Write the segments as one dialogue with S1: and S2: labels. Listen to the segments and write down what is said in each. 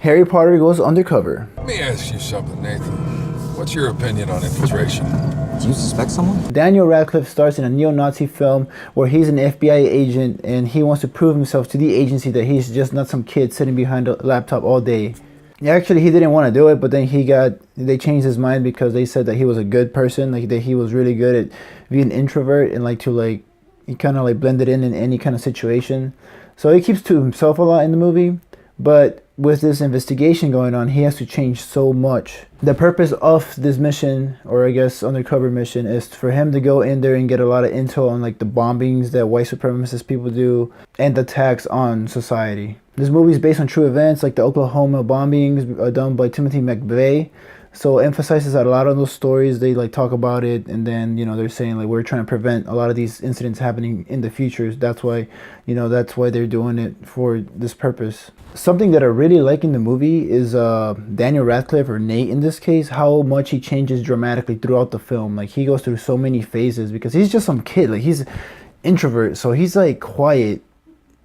S1: Harry Potter goes undercover.
S2: Let me ask you something, Nathan. What's your opinion on infiltration?
S3: Do you suspect someone?
S1: Daniel Radcliffe stars in a neo-Nazi film where he's an FBI agent and he wants to prove himself to the agency that he's just not some kid sitting behind a laptop all day. Actually, he didn't want to do it, but then they changed his mind because they said that he was a good person, like that he was really good at being an introvert and he kind of blended in any kind of situation. So he keeps to himself a lot in the movie, but with this investigation going on, he has to change so much. The purpose of this mission, or I guess undercover mission, is for him to go in there and get a lot of intel on the bombings that white supremacist people do and attacks on society. This movie is based on true events like the Oklahoma bombings done by Timothy McVeigh. So it emphasizes that a lot of those stories, they talk about it, and then they're saying we're trying to prevent a lot of these incidents happening in the future. That's why they're doing it for this purpose. Something that I really like in the movie is Daniel Radcliffe, or Nate in this case, how much he changes dramatically throughout the film. He goes through so many phases because he's just some kid. He's introvert, so he's quiet,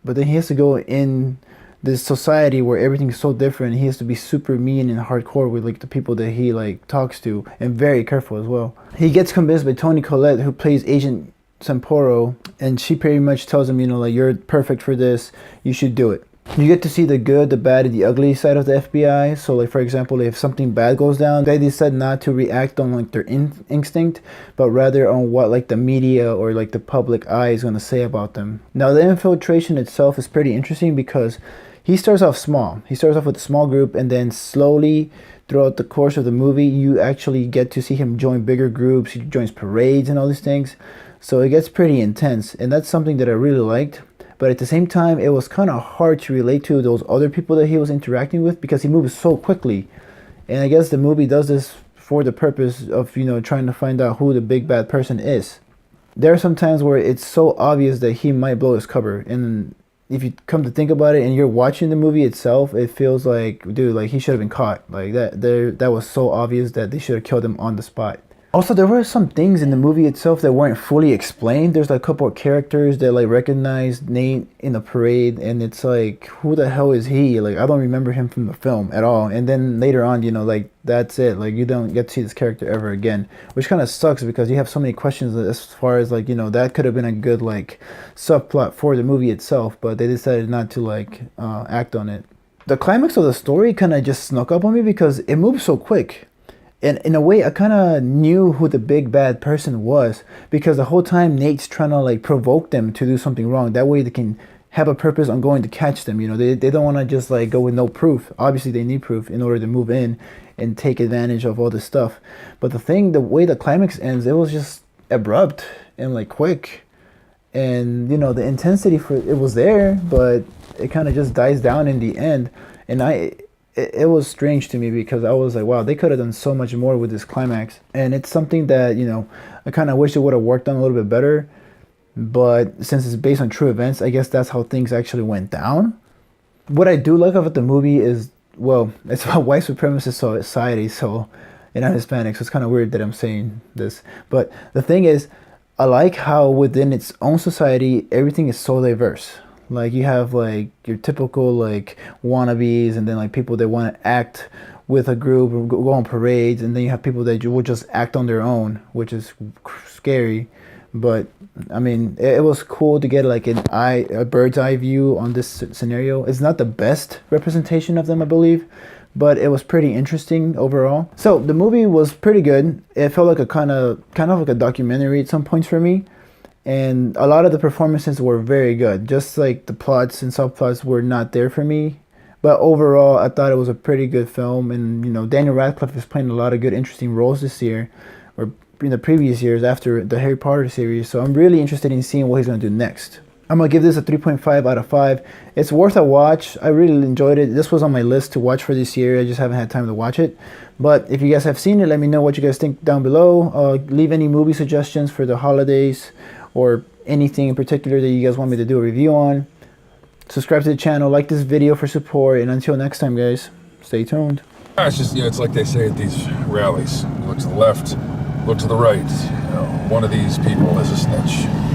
S1: but then he has to go in this society where everything's so different. He has to be super mean and hardcore with the people that he talks to, and very careful as well. He gets convinced by Toni Collette, who plays Agent Samporo, and she pretty much tells him, you're perfect for this, you should do it. You get to see the good, the bad, and the ugly side of the FBI. So for example, if something bad goes down, they decide not to react on their instinct, but rather on what the media or the public eye is going to say about them. Now the infiltration itself is pretty interesting because he starts off small. He starts off with a small group, and then slowly throughout the course of the movie, you actually get to see him join bigger groups. He joins parades and all these things. So it gets pretty intense, and that's something that I really liked. But at the same time, it was kind of hard to relate to those other people that he was interacting with because he moves so quickly. And I guess the movie does this for the purpose of, trying to find out who the big bad person is. There are some times where it's so obvious that he might blow his cover, and if you come to think about it and you're watching the movie itself, it feels dude, he should have been caught. That was so obvious that they should have killed him on the spot. Also, there were some things in the movie itself that weren't fully explained. There's a couple of characters that recognized Nate in the parade, and it's who the hell is he? I don't remember him from the film at all. And then later on, that's it. You don't get to see this character ever again, which kind of sucks because you have so many questions as far as that could have been a good subplot for the movie itself, but they decided not to act on it. The climax of the story kind of just snuck up on me because it moved so quick. And in a way, I kind of knew who the big bad person was because the whole time Nate's trying to provoke them to do something wrong. That way they can have a purpose on going to catch them. They don't want to just go with no proof. Obviously, they need proof in order to move in and take advantage of all this stuff. But the way the climax ends, it was just abrupt and quick. And the intensity for it was there, but it kind of just dies down in the end. And it was strange to me because I was wow, they could have done so much more with this climax. And it's something that, I kind of wish it would have worked on a little bit better. But since it's based on true events, I guess that's how things actually went down. What I do like about the movie is, it's about white supremacist society, and I'm Hispanic, so it's kind of weird that I'm saying this. But the thing is, I like how within its own society, everything is so diverse. You have your typical wannabes, and then people that want to act with a group or go on parades, and then you have people that will just act on their own, which is scary. But I mean, it was cool to get a bird's eye view on this scenario. It's not the best representation of them, I believe, but it was pretty interesting overall. So the movie was pretty good. It felt like a kind of like a documentary at some points for me. And a lot of the performances were very good. Just the plots and subplots were not there for me. But overall, I thought it was a pretty good film. And, Daniel Radcliffe is playing a lot of good, interesting roles this year. Or in the previous years after the Harry Potter series. So I'm really interested in seeing what he's going to do next. I'm going to give this a 3.5 out of 5. It's worth a watch. I really enjoyed it. This was on my list to watch for this year. I just haven't had time to watch it. But if you guys have seen it, let me know what you guys think down below. Leave any movie suggestions for the holidays, or anything in particular that you guys want me to do a review on. Subscribe to the channel, like this video for support, and until next time, guys, stay tuned.
S2: It's just, it's like they say at these rallies. You look to the left, look to the right. One of these people is a snitch.